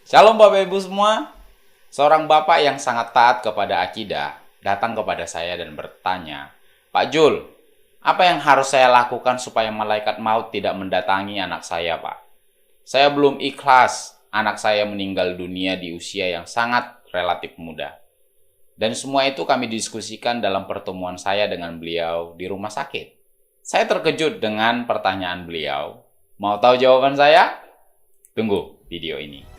Shalom Bapak Ibu semua. Seorang bapak yang sangat taat kepada akidah datang kepada saya dan bertanya, "Pak Jul, apa yang harus saya lakukan supaya malaikat maut tidak mendatangi anak saya, Pak? Saya belum ikhlas anak saya meninggal dunia di usia yang sangat relatif muda." Dan semua itu kami diskusikan dalam pertemuan saya dengan beliau di rumah sakit. Saya terkejut dengan pertanyaan beliau. Mau tahu jawaban saya? Tunggu video ini.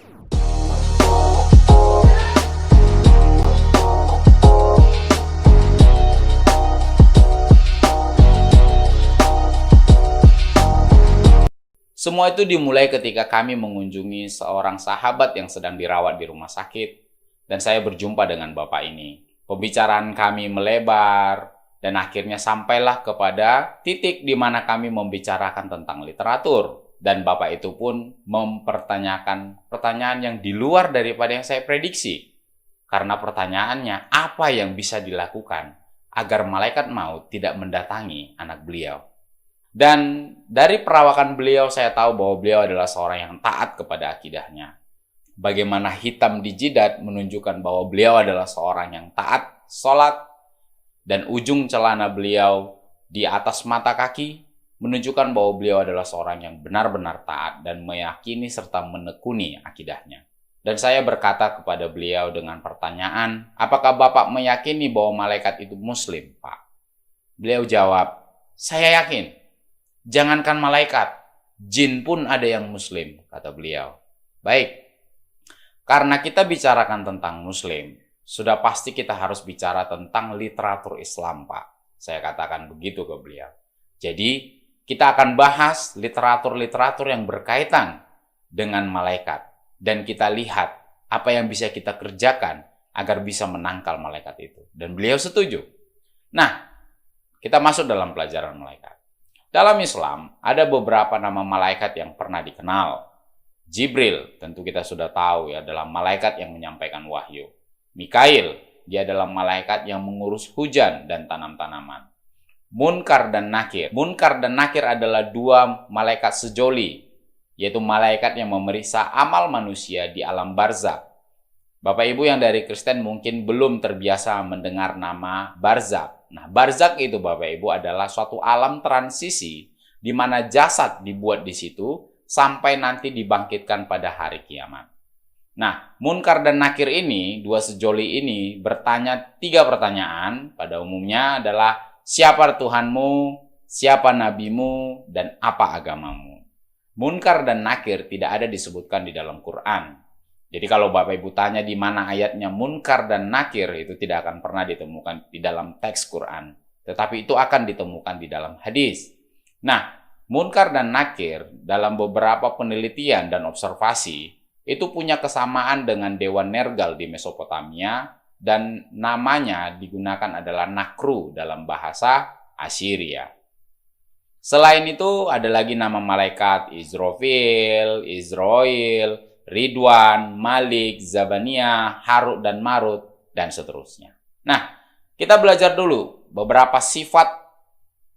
Semua itu dimulai ketika kami mengunjungi seorang sahabat yang sedang dirawat di rumah sakit, dan saya berjumpa dengan bapak ini. Pembicaraan kami melebar, dan akhirnya sampailah kepada titik di mana kami membicarakan tentang literatur. Dan bapak itu pun mempertanyakan pertanyaan yang di luar daripada yang saya prediksi. Karena pertanyaannya, apa yang bisa dilakukan agar malaikat maut tidak mendatangi anak beliau? Dan dari perawakan beliau saya tahu bahwa beliau adalah seorang yang taat kepada akidahnya. Bagaimana hitam di jidat menunjukkan bahwa beliau adalah seorang yang taat sholat, dan ujung celana beliau di atas mata kaki menunjukkan bahwa beliau adalah seorang yang benar-benar taat dan meyakini serta menekuni akidahnya. Dan saya berkata kepada beliau dengan pertanyaan, "Apakah Bapak meyakini bahwa malaikat itu muslim, Pak?" Beliau jawab, "Saya yakin. Jangankan malaikat, jin pun ada yang muslim," kata beliau. Baik, karena kita bicarakan tentang muslim, sudah pasti kita harus bicara tentang literatur Islam, Pak. Saya katakan begitu ke beliau. Jadi, kita akan bahas literatur-literatur yang berkaitan dengan malaikat. Dan kita lihat apa yang bisa kita kerjakan agar bisa menangkal malaikat itu. Dan beliau setuju. Nah, kita masuk dalam pelajaran malaikat. Dalam Islam, ada beberapa nama malaikat yang pernah dikenal. Jibril, tentu kita sudah tahu ya, adalah malaikat yang menyampaikan wahyu. Mikail, dia adalah malaikat yang mengurus hujan dan tanam-tanaman. Munkar dan Nakir. Munkar dan Nakir adalah dua malaikat sejoli, yaitu malaikat yang memeriksa amal manusia di alam barzakh. Bapak Ibu yang dari Kristen mungkin belum terbiasa mendengar nama barzakh. Nah, barzakh itu Bapak Ibu adalah suatu alam transisi di mana jasad dibuat di situ sampai nanti dibangkitkan pada hari kiamat. Nah, Munkar dan Nakir ini, dua sejoli ini bertanya 3 pertanyaan. Pada umumnya adalah, siapa Tuhanmu, siapa nabimu, dan apa agamamu. Munkar dan Nakir tidak ada disebutkan di dalam Quran. Jadi kalau Bapak Ibu tanya di mana ayatnya Munkar dan Nakir, itu tidak akan pernah ditemukan di dalam teks Quran. Tetapi itu akan ditemukan di dalam hadis. Nah, Munkar dan Nakir dalam beberapa penelitian dan observasi, itu punya kesamaan dengan Dewa Nergal di Mesopotamia, dan namanya digunakan adalah Nakru dalam bahasa Assyria. Selain itu, ada lagi nama malaikat Israfil, Israel, Ridwan, Malik, Zabania, Harut dan Marut, dan seterusnya. Nah, kita belajar dulu beberapa sifat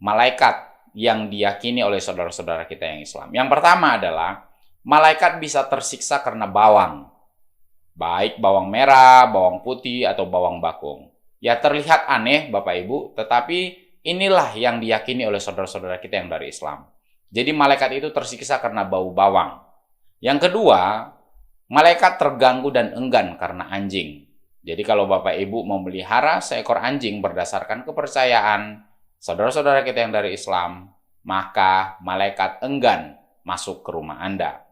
malaikat yang diyakini oleh saudara-saudara kita yang Islam. Yang pertama adalah, malaikat bisa tersiksa karena bawang. Baik bawang merah, bawang putih, atau bawang bakung. Ya terlihat aneh Bapak Ibu, tetapi inilah yang diyakini oleh saudara-saudara kita yang dari Islam. Jadi malaikat itu tersiksa karena bau bawang. Yang kedua, malaikat terganggu dan enggan karena anjing. Jadi kalau Bapak Ibu memelihara seekor anjing berdasarkan kepercayaan saudara-saudara kita yang dari Islam, maka malaikat enggan masuk ke rumah Anda.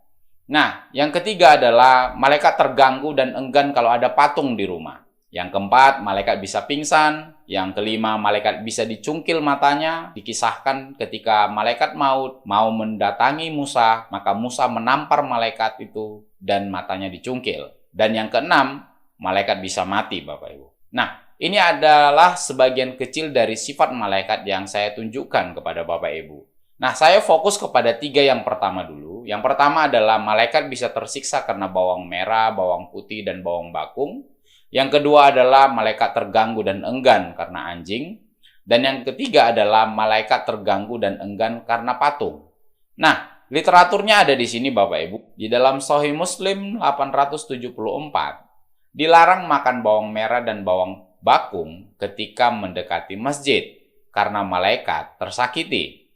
Nah, yang ketiga adalah malaikat terganggu dan enggan kalau ada patung di rumah. Yang keempat, malaikat bisa pingsan. Yang kelima, malaikat bisa dicungkil matanya. Dikisahkan ketika malaikat maut mau mendatangi Musa, maka Musa menampar malaikat itu dan matanya dicungkil. Dan yang keenam, malaikat bisa mati Bapak Ibu. Nah, ini adalah sebagian kecil dari sifat malaikat yang saya tunjukkan kepada Bapak Ibu. Nah, saya fokus kepada 3 yang pertama dulu. Yang pertama adalah malaikat bisa tersiksa karena bawang merah, bawang putih, dan bawang bakung. Yang kedua adalah malaikat terganggu dan enggan karena anjing. Dan yang ketiga adalah malaikat terganggu dan enggan karena patung. Nah, literaturnya ada di sini Bapak Ibu. Di dalam Sahih Muslim 874, dilarang makan bawang merah dan bawang bakung ketika mendekati masjid karena malaikat tersakiti.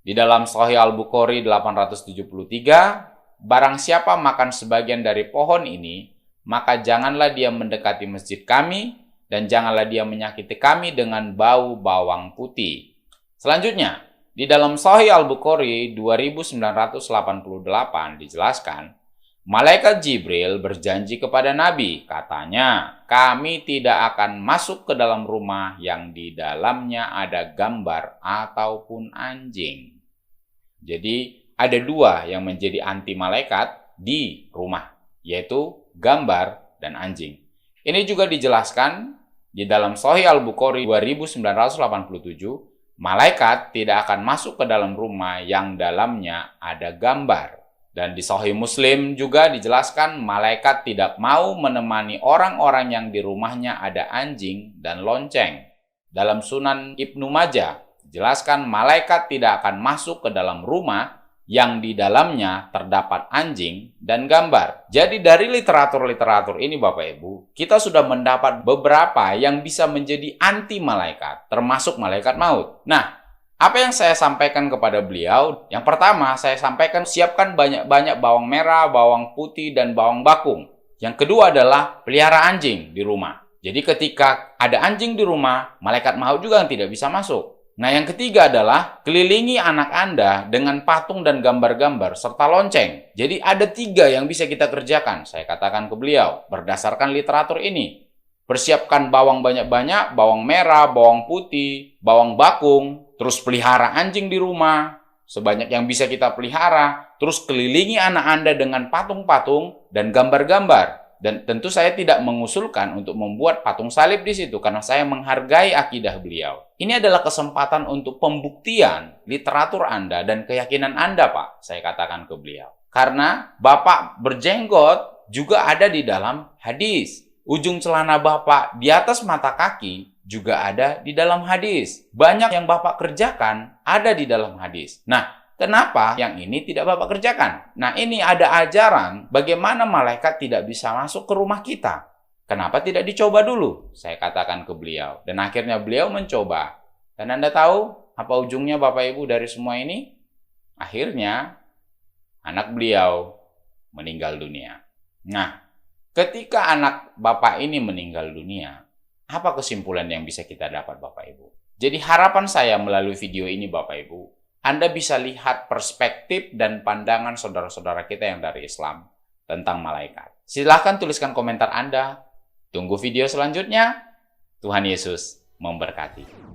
Di dalam Sahih Al-Bukhari 873, barang siapa makan sebagian dari pohon ini, maka janganlah dia mendekati masjid kami, dan janganlah dia menyakiti kami dengan bau bawang putih. Selanjutnya, di dalam Sahih Al-Bukhari 2988 dijelaskan, malaikat Jibril berjanji kepada Nabi, katanya, kami tidak akan masuk ke dalam rumah yang di dalamnya ada gambar ataupun anjing. Jadi, ada dua yang menjadi anti malaikat di rumah, yaitu gambar dan anjing. Ini juga dijelaskan di dalam Sahih Al-Bukhari 2987, malaikat tidak akan masuk ke dalam rumah yang dalamnya ada gambar. Dan di Sahih Muslim juga dijelaskan malaikat tidak mau menemani orang-orang yang di rumahnya ada anjing dan lonceng. Dalam Sunan Ibnu Majah, dijelaskan malaikat tidak akan masuk ke dalam rumah yang di dalamnya terdapat anjing dan gambar. Jadi dari literatur-literatur ini Bapak Ibu, kita sudah mendapat beberapa yang bisa menjadi anti malaikat, termasuk malaikat maut. Nah, apa yang saya sampaikan kepada beliau? Yang pertama, saya sampaikan siapkan banyak-banyak bawang merah, bawang putih, dan bawang bakung. Yang kedua adalah pelihara anjing di rumah. Jadi ketika ada anjing di rumah, malaikat maut juga tidak bisa masuk. Nah, yang ketiga adalah kelilingi anak Anda dengan patung dan gambar-gambar serta lonceng. Jadi ada 3 yang bisa kita kerjakan. Saya katakan ke beliau, berdasarkan literatur ini. Persiapkan bawang banyak-banyak, bawang merah, bawang putih, bawang bakung, terus pelihara anjing di rumah, sebanyak yang bisa kita pelihara, terus kelilingi anak Anda dengan patung-patung dan gambar-gambar. Dan tentu saya tidak mengusulkan untuk membuat patung salib di situ karena saya menghargai akidah beliau. Ini adalah kesempatan untuk pembuktian literatur Anda dan keyakinan Anda, Pak. Saya katakan ke beliau. Karena Bapak berjenggot juga ada di dalam hadis. Ujung celana Bapak di atas mata kaki juga ada di dalam hadis. Banyak yang Bapak kerjakan ada di dalam hadis. Nah, kenapa yang ini tidak Bapak kerjakan? Nah, ini ada ajaran bagaimana malaikat tidak bisa masuk ke rumah kita. Kenapa tidak dicoba dulu? Saya katakan ke beliau. Dan akhirnya beliau mencoba. Dan Anda tahu apa ujungnya Bapak Ibu dari semua ini? Akhirnya anak beliau meninggal dunia. Nah, ketika anak Bapak ini meninggal dunia, apa kesimpulan yang bisa kita dapat Bapak Ibu? Jadi harapan saya melalui video ini Bapak Ibu, Anda bisa lihat perspektif dan pandangan saudara-saudara kita yang dari Islam tentang malaikat. Silahkan tuliskan komentar Anda. Tunggu video selanjutnya. Tuhan Yesus memberkati.